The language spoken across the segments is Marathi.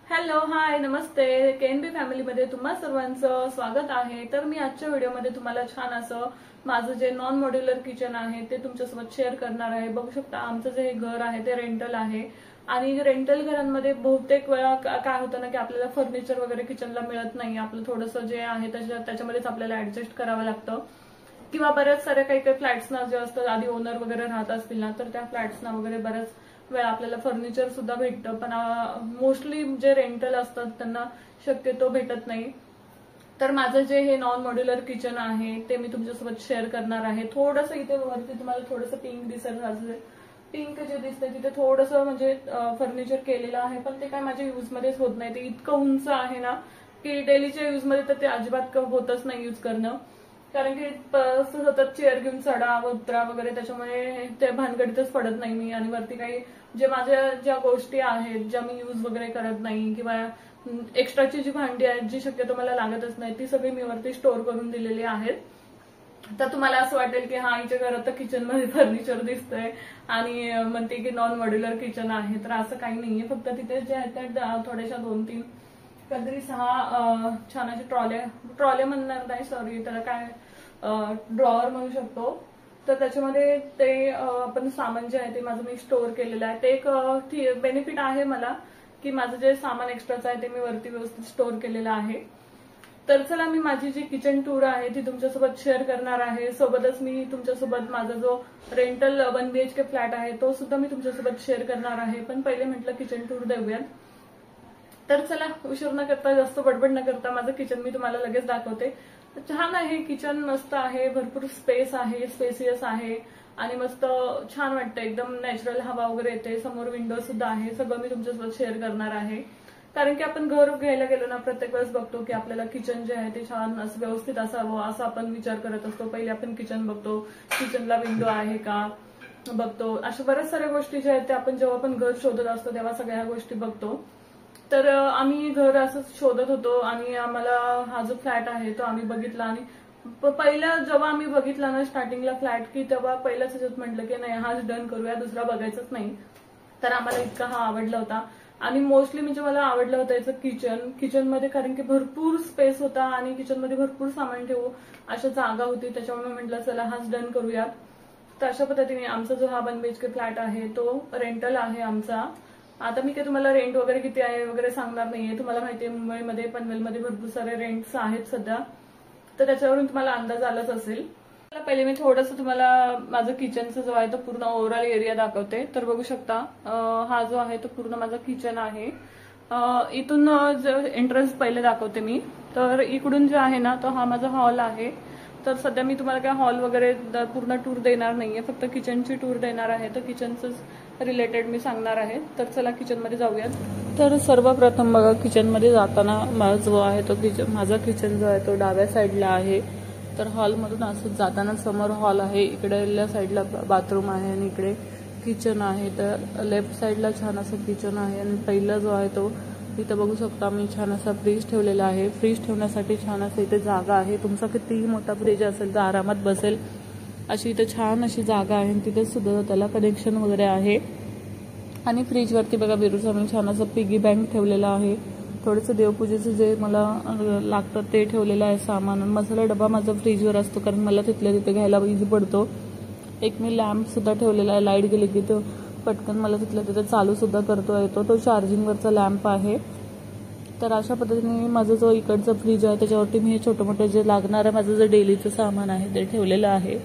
हॅलो हाय नमस्ते केएनबी फॅमिलीमध्ये तुम्हा सर्वांचं स्वागत आहे। तर मी आजच्या व्हिडिओमध्ये तुम्हाला छान असं माझं जे नॉन मॉड्युलर किचन आहे ते तुमच्यासोबत शेअर करणार आहे। बघू शकता आमचं जे घर आहे ते रेंटल आहे आणि रेंटल घरांमध्ये बहुतेक वेळा काय होतं ना की आपल्याला फर्निचर वगैरे किचनला मिळत नाही। आपलं थोडंसं जे आहे त्याच्यामध्येच आपल्याला ऍडजस्ट करावं लागतं किंवा बऱ्याच साऱ्या काही काही फ्लॅट्सना जे असतं आधी ओनर वगैरे राहत असतील ना तर त्या फ्लॅट्सना वगैरे बऱ्याच वेळा आपल्याला फर्निचर सुद्धा भेटतं, पण मोस्टली जे रेंटल असतात त्यांना शक्यतो भेटत नाही। तर माझं जे हे नॉन मॉड्युलर किचन आहे ते मी तुमच्यासोबत शेअर करणार आहे। थोडंसं इथे वरती तुम्हाला थोडंसं पिंक दिसत असेल, पिंक जे दिसतंय तिथे थोडंसं म्हणजे फर्निचर केलेलं आहे, पण ते काय माझ्या युजमध्येच होत नाही। ते इतकं उंच आहे ना की डेलीच्या युजमध्ये तर ते अजिबात होतच नाही युज करणं, कारण की सतत चेअर घेऊन चढा उतरा वगैरे त्याच्यामुळे ते भानगडीतच पडत नाही मी। आणि वरती काही जे माझ्या ज्या गोष्टी आहेत ज्या मी युज वगैरे करत नाही किंवा एक्स्ट्राची जी भांडी आहेत जी शक्यतो मला लागतच नाही ती सगळी मी वरती स्टोअर करून दिलेली आहेत। तर तुम्हाला असं वाटेल की हा हिच्या घरात तर किचन मध्ये फर्निचर दिसतंय आणि म्हणते की नॉन मॉड्युलर किचन आहे, तर असं काही नाहीये। फक्त तिथे जे आहेत त्या थोड्याशा 2-3 कधीतरी 6 छान असे ट्रॉले म्हणणार नाही, सॉरी त्याला काय ड्रॉवर म्हणू शकतो। तर त्याच्यामध्ये ते आपण सामान जे आहे ते माझं मी स्टोअर केलेलं आहे। ते एक बेनिफिट आहे मला की माझं जे सामान एक्स्ट्राचं आहे ते मी वरती व्यवस्थित स्टोअर केलेलं आहे। तर चला मी माझी जी किचन टूर आहे ती तुमच्यासोबत शेअर करणार आहे। सोबतच मी तुमच्यासोबत माझा जो रेंटल 1 BHK फ्लॅट आहे तो सुद्धा मी तुमच्यासोबत शेअर करणार आहे। पण पहिले म्हटलं किचन टूर देऊयात, तर चला उशीर न करता जास्त बडबड न करता माझं किचन मी तुम्हाला लगेच दाखवते। छान आहे किचन, मस्त आहे, भरपूर स्पेस आहे, स्पेसियस आहे आणि मस्त छान वाटतं, एकदम नॅचरल हवा वगैरे येते, समोर विंडो सुद्धा आहे। सगळं मी तुमच्यासोबत शेअर करणार आहे, कारण की आपण घर घ्यायला गेलो ना प्रत्येक वेळेस बघतो की आपल्याला किचन जे आहे ते छान असं व्यवस्थित असावं असं आपण विचार करत असतो। पहिले आपण किचन बघतो, किचनला विंडो आहे का बघतो, अशा बऱ्याच साऱ्या गोष्टी ज्या आहेत त्या आपण जेव्हा आपण घर शोधत असतो तेव्हा सगळ्या गोष्टी बघतो। तर आम्ही घर असं शोधत होतो आणि आम्हाला हा जो फ्लॅट आहे तो आम्ही बघितला आणि पहिला जेव्हा आम्ही बघितला ना स्टार्टिंगला फ्लॅट की तेव्हा पहिल्याच ह्याच्यात म्हटलं की नाही हाच डन करूया, दुसरा बघायचाच नाही। तर आम्हाला इतका हा आवडला होता आणि मोस्टली म्हणजे मला आवडलं होतं याचं किचन मध्ये, कारण की भरपूर स्पेस होता आणि किचन मध्ये भरपूर सामान ठेवू अशा जागा होती, त्याच्यामुळे म्हटलं चला हाच डन करूया। तर अशा पद्धतीने आमचा जो हा 1 BHK फ्लॅट आहे तो रेंटल आहे आमचा। आता मी काय तुम्हाला रेंट वगैरे किती आहे वगैरे सांगणार नाहीये, तुम्हाला माहितीये मुंबईमध्ये पनवेलमध्ये भरपूर सारे रेंट्स आहेत सध्या, तर त्याच्यावरून तुम्हाला अंदाज आलाच असेल। पहिले मी थोडंसं तुम्हाला माझं किचनचा जो आहे तो पूर्ण ओव्हरऑल एरिया दाखवते। तर बघू शकता हा जो आहे तो पूर्ण माझा किचन आहे। इथून एंट्रन्स पहिले दाखवते मी। तर इकडून जे आहे ना तो हा माझा हॉल आहे। तर सध्या मी तुम्हाला काय हॉल वगैरे पूर्ण टूर देणार नाहीये, फक्त किचनची टूर देणार आहे, तर किचनच रिलेटेड मी सांगणार आहे। तर चला किचन मध्ये जाऊयात। तर सर्वप्रथम बघा किचन मध्ये जाताना माझा जो आहे तो माझा किचन जो आहे तो डाव्या साईडला आहे। तर हॉलमधून असं जाताना समोर हॉल आहे, इकडल्या साईडला बाथरूम आहे आणि इकडे किचन आहे। तर लेफ्ट साईडला छान असं किचन आहे आणि पहिला जो आहे तो इथं बघू शकता मी छान असा फ्रीज ठेवलेला आहे। फ्रीज ठेवण्यासाठी छान असं इथे जागा आहे, तुमचा कितीही मोठा फ्रीज असेल तर आरामात बसेल अशी इथे छान अशी जागा आहे। तिथे सुद्धा त्याला कनेक्शन वगैरे आहे आणि फ्रीजवरती बघा बिरूचा मी छान असं पिगी बँक ठेवलेला आहे। थोडंसं देवपूजेचं जे मला लागतं ते ठेवलेलं आहे सामान। मसाला डबा माझा फ्रीजवर असतो कारण मला तिथल्या तिथे घ्यायला इझी पडतो। एक मी लॅम्प सुद्धा ठेवलेला आहे, लाईट गेली की तो पटकन मला तिथल्या तिथे चालू सुद्धा करता येतो, तो चार्जिंगवरचा लॅम्प आहे। तर अशा पद्धतीने माझं जो इकडचं फ्रीज आहे त्याच्यावरती मी हे छोटं मोठं जे लागणारं माझं जे डेलीचं सामान आहे ते ठेवलेलं आहे।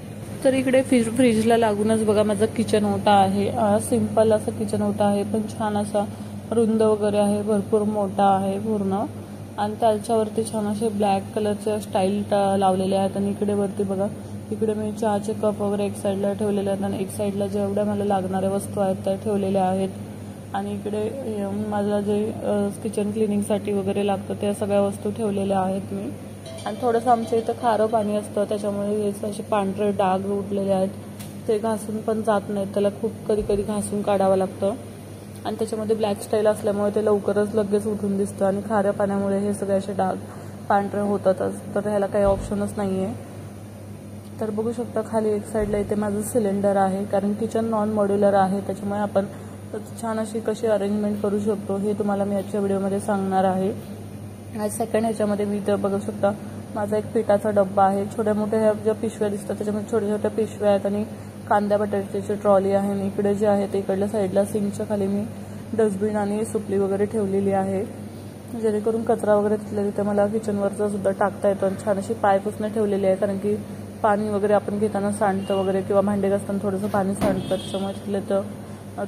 तर इकडे फ्रीजला लागूनच बघा माझं किचन ओटा आहे, सिंपल असं किचन ओटा आहे, पण छान असा रुंद वगैरे आहे, भरपूर मोठा आहे पूर्ण आणि त्याच्यावरती छान असे ब्लॅक कलरचे स्टाईल लावलेले आहेत। आणि इकडे वरती बघा इकडे मी चहाचे कप वगैरे एक साईडला ठेवलेले आहेत आणि एक साईडला जेवढ्या मला लागणाऱ्या वस्तू आहेत त्या ठेवलेल्या आहेत। आणि इकडे माझं जे किचन क्लिनिंगसाठी वगैरे लागतं त्या सगळ्या वस्तू ठेवलेल्या आहेत मी। आणि थोडंसं आमच्या इथं खारं पाणी असतं त्याच्यामुळे हे असे पांढरे डाग उठलेले आहेत, ते घासून पण जात नाहीत, त्याला खूप कधी कधी घासून काढावं लागतं आणि त्याच्यामध्ये ब्लॅक स्टाईल असल्यामुळे ते लवकरच लगेच उठून दिसतं आणि खाऱ्या पाण्यामुळे हे सगळे असे डाग पांढरे होतातच, तर ह्याला काही ऑप्शनच नाहीये। तर बघू शकता खाली एक साईडला इथे माझं सिलेंडर आहे, कारण किचन नॉन मॉड्युलर आहे त्याच्यामुळे आपण तर छान अशी कशी अरेंजमेंट करू शकतो हे तुम्हाला मी आजच्या व्हिडिओमध्ये सांगणार आहे। आज सेकंड ह्याच्यामध्ये मी इथं बघू शकता माझा एक पिठाचा डब्बा आहे। छोट्या मोठ्या ह्या ज्या पिशव्या दिसतात त्याच्यामध्ये छोट्या छोट्या पिशव्या आहेत आणि कांद्या बटाट्याची ट्रॉली आहे आणि इकडे जे आहे ते इकडल्या साईडला सिंकच्या खाली मी डस्टबिन आणि सुपली वगैरे ठेवलेली आहे, जेणेकरून कचरा वगैरे तिथल्या तिथे मला किचनवरचा सुद्धा टाकता येतो। आणि छान अशी पायपुसणं ठेवलेली आहे, कारण की पाणी वगैरे आपण घेताना सांडतं वगैरे किंवा भांडे घासताना थोडंसं पाणी सांडतं, त्याच्यामुळे तिथले तर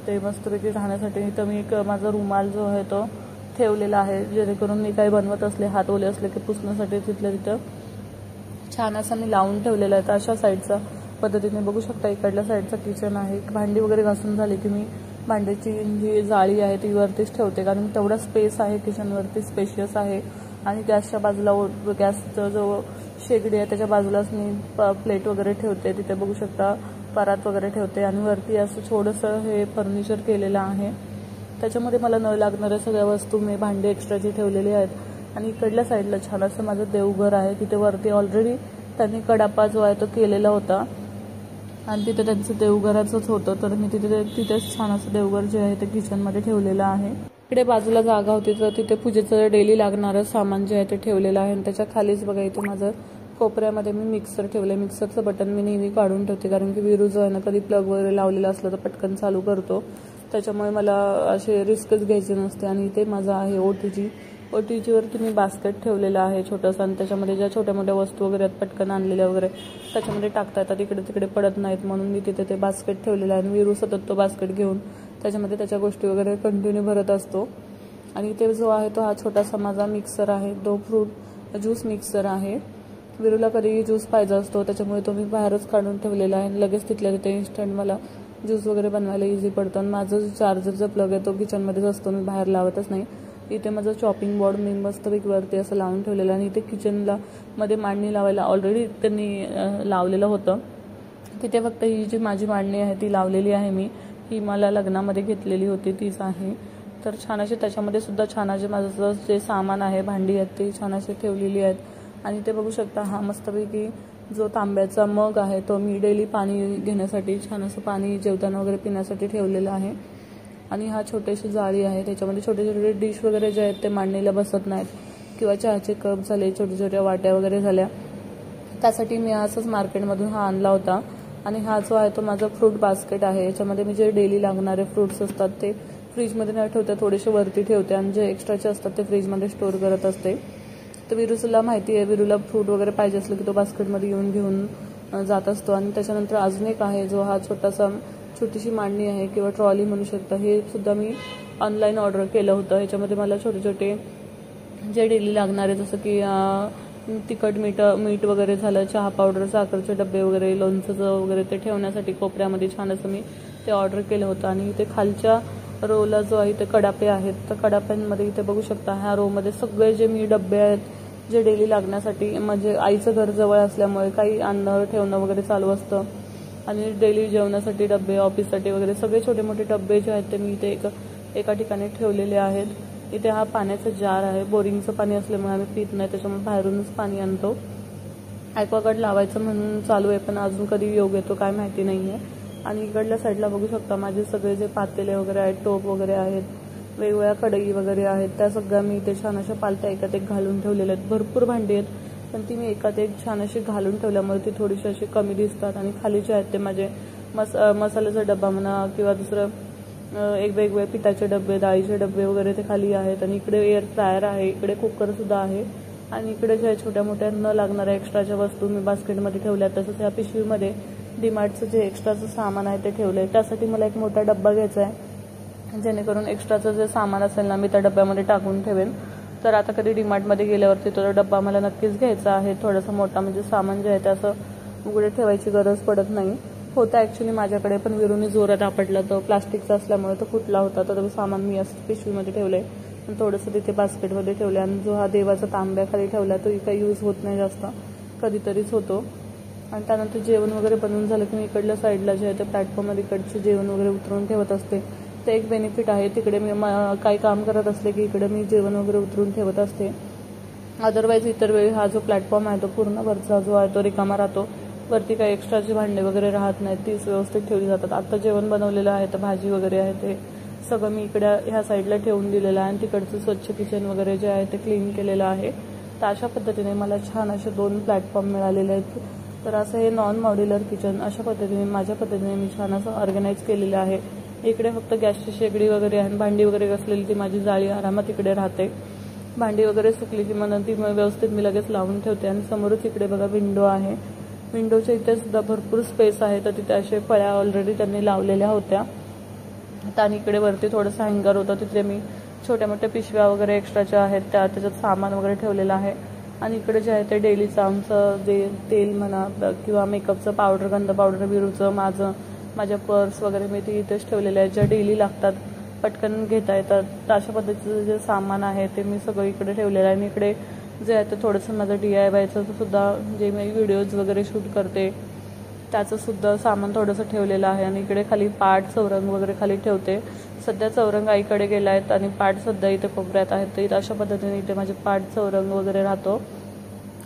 ते मस्तपैकी राहण्यासाठी तर मी एक माझा रुमाल जो आहे तो ठेवलेला आहे, जेणेकरून मी काही बनवत असले हात ओले असले की पुसण्यासाठी तिथल्या तिथं छान असं मी लावून ठेवलेला आहे। तर अशा साईडचा पद्धतीने बघू शकता इकडल्या साईडचं किचन आहे। भांडी वगैरे घासून झाली की मी भांड्याची जी जाळी आहे ती वरतीच ठेवते, कारण तेवढा स्पेस आहे किचनवरती, स्पेशियस आहे। आणि गॅसच्या बाजूला गॅसचा जो शेगडी आहे त्याच्या बाजूलाच मी प्लेट वगैरे ठेवते, तिथे बघू शकता परात वगैरे ठेवते। आणि वरती असं थोडंसं हे फर्निचर केलेलं आहे, त्याच्यामध्ये मला न लागणाऱ्या सगळ्या वस्तू मी भांडे एक्स्ट्राची ठेवलेली आहेत। आणि इकडल्या साईडला छान असं माझं देवघर आहे, तिथे वरती ऑलरेडी त्यांनी कडापा जो आहे तो केलेला होता आणि तिथे त्यांचं देवघराचंच होतं, तर मी तिथेच छान असं देवघर जे आहे ते किचनमध्ये ठेवलेलं आहे। इकडे बाजूला जागा होती तर तिथे पूजेचं डेली लागणारं सामान जे आहे ते ठेवलेलं आहे। आणि त्याच्या खालीच बघा इथे माझं कोपऱ्यामध्ये मी मिक्सर ठेवलं, मिक्सरचं बटन मी नेहमी काढून ठेवते, कारण की विरू जो आहे ना कधी प्लग वगैरे लावलेलं असलं तर पटकन चालू करतो, त्याच्यामुळे मला असे रिस्कच घ्यायची नसते। आणि इथे माझा आहे ओटीजीवरती मी बास्केट ठेवलेलं आहे छोटंसं, आणि त्याच्यामध्ये ज्या छोट्या मोठ्या वस्तू वगैरे आहेत पटकन आणलेल्या वगैरे त्याच्यामध्ये टाकता येतात, इकडे तिकडे पडत नाहीत, म्हणून मी तिथे ते बास्केट ठेवलेलं आहे। आणि विरू सतत तो बास्केट घेऊन त्याच्यामध्ये त्याच्या गोष्टी वगैरे कंटिन्यू भरत असतो। आणि इथे जो आहे तो हा छोटासा माझा मिक्सर आहे, तो फ्रूट ज्यूस मिक्सर आहे। विरूला कधी ज्यूस पाहिजे असतो त्याच्यामुळे तो मी बाहेरच काढून ठेवलेला आहे, लगेच तिथल्या तिथे इन्स्टंट मला ज्यूस वगैरे बनवायला इझी पडतं। आणि माझं चार्जरचा प्लग आहे तो किचनमध्येच असतो, मी बाहेर लावतच नाही। इथे माझं चॉपिंग बोर्ड मी मस्तपैकी वरती असं लावून ठेवलेलं आहे। आणि इथे किचनला मध्ये मांडणी लावायला ऑलरेडी त्यांनी लावलेलं होतं, तिथे फक्त ही जी माझी मांडणी आहे ती लावलेली आहे मी, ही मला लग्नामध्ये घेतलेली होती तीच आहे। तर छान असे त्याच्यामध्ये सुद्धा छान असे माझं जे सामान आहे भांडी आहेत ती छान असे ठेवलेली आहेत। आणि ते बघू शकता हा मस्तपैकी जो तांब्याचा मग आहे तो मी डेली पाणी घेण्यासाठी छान असं पाणी जेवताना वगैरे पिण्यासाठी ठेवलेलं आहे। आणि हा छोटीशी जाळी आहे, त्याच्यामध्ये छोटे छोटे डिश वगैरे जे आहेत ते मांडणीला बसत नाहीत, किंवा चहाचे कप झाले, छोट्या छोट्या वाट्या वगैरे झाल्या, त्यासाठी मी असंच मार्केटमधून हा आणला होता। आणि हा जो आहे तो माझा फ्रूट बास्केट आहे, याच्यामध्ये मी जे डेली लागणारे फ्रूट्स असतात ते फ्रीजमध्ये न ठेवता थोडेसे वरती ठेवते आणि जे एक्स्ट्राचे असतात ते फ्रीजमध्ये स्टोअर करत असते। तर विरूला माहिती आहे, विरूला फ्रूट वगैरे पाहिजे असलं की तो बास्केटमध्ये येऊन घेऊन जात असतो। आणि त्याच्यानंतर अजून एक आहे जो हा छोटीशी मांडणी आहे किंवा ट्रॉली म्हणू शकता, हे सुद्धा मी ऑनलाईन ऑर्डर केलं होतं। ह्याच्यामध्ये मला छोटे छोटे जे डेली लागणारे जसं की तिखट मीठ वगैरे झालं, चहा पावडर, साखरचे डबे वगैरे, लोणचं वगैरे ते ठेवण्यासाठी कोपऱ्यामध्ये छान असं मी ते ऑर्डर केलं होतं। आणि इथे खालच्या रोला जो आहे ते कडापे आहेत, तर कडाप्यांमध्ये इथे बघू शकता ह्या रोमध्ये सगळे जे मी डबे आहेत जे डेली लागण्यासाठी, म्हणजे आईचं घर जवळ असल्यामुळे काही आणणं ठेवणं वगैरे चालू असतं, आणि डेली जेवणासाठी डबे, ऑफिससाठी वगैरे सगळे छोटे मोठे डबे जे आहेत ते मी इथे एका ठिकाणी ठेवलेले आहेत। इथे हा पाण्याचा जार आहे, बोरिंगचं पाणी असल्यामुळे आम्ही पित नाही, त्याच्यामुळे बाहेरूनच पाणी आणतो। ॲक्वागार्ड लावायचं म्हणून चालू आहे, पण अजून कधी योग येतो काय माहिती नाही आहे। आणि इकडल्या साईडला बघू शकता माझे सगळे जे पातेले वगैरे आहेत, टोप वगैरे आहेत, वेगवेगळ्या कढई वगैरे आहेत, त्या सगळ्या मी इथे छान अशा पालत्या एकात एक घालून ठेवलेल्या आहेत। भरपूर भांडी आहेत, पण ती मी एकात एक छान अशी घालून ठेवल्यामुळे ती थोडीशी अशी कमी दिसतात। आणि खाली जे आहेत ते माझे मसाल्याचा डबा म्हणा किंवा दुसरं एक वेगवेगळे पिठाचे डबे, डाळीचे डबे वगैरे ते खाली आहेत। आणि इकडे एअर फ्रायर आहे, इकडे कुकर सुद्धा आहे, आणि इकडे ज्या छोट्या मोठ्या न लागणाऱ्या एक्स्ट्राच्या वस्तू मी बास्केटमध्ये ठेवल्या, तसंच या पिशवीमध्ये डीमार्टचं जे एक्स्ट्राचं सामान आहे ते ठेवलं आहे। त्यासाठी मला एक मोठा डब्बा घ्यायचा आहे, जेणेकरून एक्स्ट्राचं जे सामान असेल ना मी त्या डब्यामध्ये टाकून ठेवेन। तर आता कधी डीमार्टमध्ये गेल्यावरती तो डब्बा मला नक्कीच घ्यायचा आहे, थोडासा मोठा, म्हणजे सामान जे आहे ते असं उघडे ठेवायची गरज पडत नाही। होता ॲक्च्युली माझ्याकडे, पण विरूने जोरात आपटला, तो प्लास्टिकचा असल्यामुळे तो फुटला होता, तर सामान मी असं पिशवीमध्ये ठेवलं आहे आणि थोडंसं तिथे बास्केटमध्ये ठेवलं आहे। आणि जो हा देवाचा तांब्या खाली ठेवला तोही काही यूज होत नाही जास्त, कधीतरीच होतो। आणि त्यानंतर जेवण वगैरे बनवून झालं की मी इकडल्या साईडला जे आहे ते प्लॅटफॉर्ममध्ये इकडचे जेवण वगैरे उतरवून ठेवत असते, ते एक बेनिफिट आहे। तिकडे मी काही काम करत असले की इकडे मी जेवण वगैरे उतरून ठेवत असते, अदरवाईज इतर वेळी हा जो प्लॅटफॉर्म आहे तो पूर्ण वरचा जो आहे तो रिकामा राहतो, वरती काही एक्स्ट्राचे भांडे वगैरे राहत नाहीत, तीच व्यवस्थित ठेवली जातात। आता जेवण बनवलेलं आहे तर भाजी वगैरे आहे ते सगळं मी इकडे ह्या साईडला ठेवून दिलेलं आहे आणि तिकडचं स्वच्छ किचन वगैरे जे आहे ते क्लीन केलेलं आहे। तर अशा पद्धतीने मला छान असे 2 प्लॅटफॉर्म मिळालेले आहेत। तर असं हे नॉन मॉड्युलर किचन अशा पद्धतीने माझ्या पद्धतीने मी छान असं ऑर्गनाइज केलेलं आहे। इकडे फक्त गॅसची शेगडी वगैरे आणि भांडी वगैरे घासलेली ती माझी जाळी आरामात इकडे राहते। भांडी वगैरे सुकली की मग ती व्यवस्थित मी लगेच लावून ठेवते। आणि समोरच इकडे बघा विंडो आहे, विंडोच्या इथे सुद्धा भरपूर स्पेस आहे। तर तिथे असे फळ्या ऑलरेडी त्यांनी लावलेल्या होत्या। आणि इकडे वरती थोडंसं हँगर होतं, तिथे मी छोट्या मोठ्या पिशव्या वगैरे एक्स्ट्राच्या आहेत त्याच्यात सामान वगैरे ठेवलेलं आहे। आणि इकडे जे आहे ते डेलीचं आमचं जे तेल म्हणा किंवा मेकअपचं पावडर, गंध पावडर, विरूचं, माझ्या पर्स वगैरे मी ती इथेच ठेवलेल्या आहेत, ज्या डेली लागतात, पटकन घेता येतात। तर अशा पद्धतीचं जे सामान आहे ते मी सगळं इकडे ठेवलेलं आहे। आणि इकडे जे आहे ते थोडंसं माझं DIYचं सुद्धा जे मी व्हिडिओज वगैरे शूट करते त्याचं सुद्धा सामान थोडंसं ठेवलेलं आहे। आणि इकडे खाली पाट, चौरंग वगैरे खाली ठेवते। सध्या चौरंग आईकडे गेला आहेत आणि पाट सध्या इथे कोपऱ्यात आहेत। तर अशा पद्धतीने इथे माझे पाट, चौरंग वगैरे राहतो।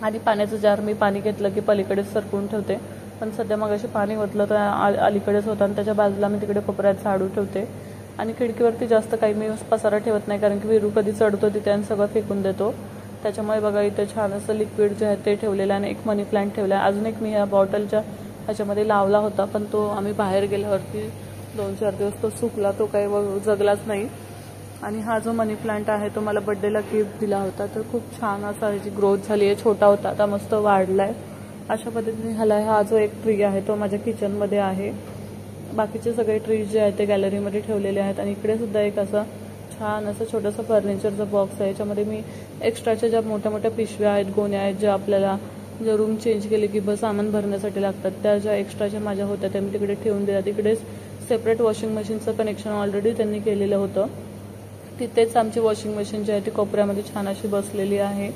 आणि पाण्याचं जार मी पाणी घेतलं की पलीकडेच सरकवून ठेवते, पण सध्या मग असे पाणी ओतलं तर अलीकडेच होतं आणि त्याच्या बाजूला मी तिकडे कोपऱ्यात झाडू ठेवते। आणि खिडकीवरती जास्त काही मी पसारा ठेवत नाही, कारण की विरू कधी चढतो तिथे आणि सगळं फेकून देतो। त्याच्यामुळे बघा इथे छान असं लिक्विड जे आहे ते ठेवलेलं आहे आणि एक मनी प्लांट ठेवला आहे। अजून एक मी या बॉटलच्या ह्याच्यामध्ये लावला होता, पण तो आम्ही बाहेर गेल्यावरती 2-4 दिवस तो सुकला, तो काही जगलाच नाही। आणि हा जो मनी प्लांट आहे तो मला बर्थडेला गिफ्ट दिला होता, तर खूप छान असा याची ग्रोथ झाली आहे। छोटा होता, आता मस्त वाढलाय। अशा पद्धतीने हा जो एक ट्री आहे तो माझ्या किचनमध्ये आहे। बाकीचे सगळे ट्रीज जे आहेत ते गॅलरीमध्ये ठेवलेले आहेत। आणि इकडे सुद्धा एक असं छान असं छोटंसं फर्निचरचा बॉक्स आहे, याच्यामध्ये मी एक्स्ट्राच्या ज्या मोठ्या मोठ्या पिशव्या आहेत, गोण्या आहेत, ज्या आपल्याला जर रूम चेंज केली की सामान भरण्यासाठी लागतात, त्या ज्या एक्स्ट्राच्या माझ्या होत्या त्या मी तिकडे ठेवून दिल्या। तिकडेच सेपरेट वॉशिंग मशीनचं कनेक्शन ऑलरेडी त्यांनी केलेलं होतं, तिथेच आमची वॉशिंग मशीन जी आहे ती कोपऱ्यामध्ये छान अशी बसलेली आहे।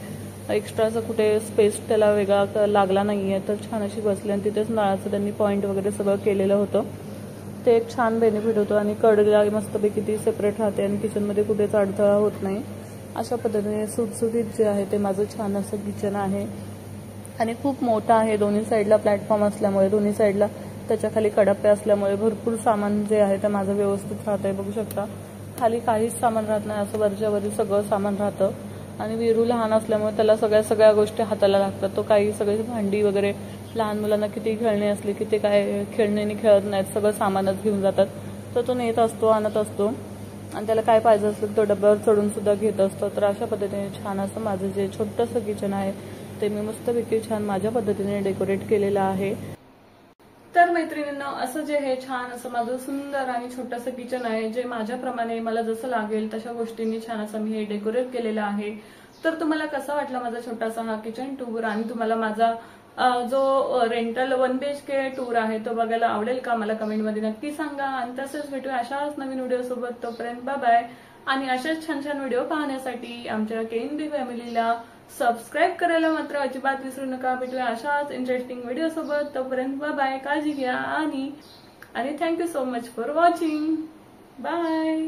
एक्स्ट्राचा कुठे स्पेस त्याला वेगळा लागला नाहीये, तर छान अशी बसली। आणि तिथेच नळाचं त्यांनी पॉईंट वगैरे सगळं केलेलं होतं, ते एक छान बेनिफिट होतं। आणि कडला मस्तपैकी ती सेपरेट राहते आणि किचनमध्ये कुठेच अडथळा होत नाही। अशा पद्धतीने सुटसुटीत जे आहे ते माझं छान असं किचन आहे। आणि खूप मोठा आहे, दोन्ही साईडला प्लॅटफॉर्म असल्यामुळे, दोन्ही साईडला त्याच्या खाली कडापे असल्यामुळे भरपूर सामान जे आहे ते माझं व्यवस्थित राहतंय। बघू शकता खाली काहीच सामान राहत नाही, असं वरच्यावरी सगळं सामान राहतं। आणि विरू लहान असल्यामुळे त्याला सगळ्या गोष्टी हाताला लागतात। तो काही सगळे भांडी वगैरे, लहान मुलांना किती खेळणी असली की ते काय खेळण्यानी खेळत नाहीत, सगळं सामानच घेऊन जातात। तर तो नेत असतो, आणत असतो आणि त्याला काय पाहिजे असलं तो डब्यावर चढून सुद्धा घेत असतो। तर अशा पद्धतीने छान असं माझं जे छोटंसं किचन आहे ते मी मस्तपैकी छान माझ्या पद्धतीने डेकोरेट केलेलं आहे। तर मैत्रिणींनो, असं जे हे छान असं माझं सुंदर आणि छोटंसं किचन आहे, जे माझ्याप्रमाणे मला जसं लागेल तशा गोष्टींनी छान असं मी हे डेकोरेट केलेलं आहे। तर तुम्हाला कसा वाटला माझा छोटासा हा किचन टूर, आणि तुम्हाला माझा जो रेंटल 1 BHK टूर आहे तो बघायला आवडेल का, मला कमेंटमध्ये नक्की सांगा। आणि तसंच भेटूया अशाच नवीन व्हिडिओ सोबत, तोपर्यंत बाय बाय। आणि अशाच छान छान व्हिडिओ पाहण्यासाठी आमच्या KNB फॅमिलीला सबस्क्राईब करायला मात्र अजिबात विसरू नका। भेटूया अशाच इंटरेस्टिंग व्हिडिओ सोबत, तोपर्यंत बाय बाय, काळजी घ्या आणि thank you so much for watching, bye.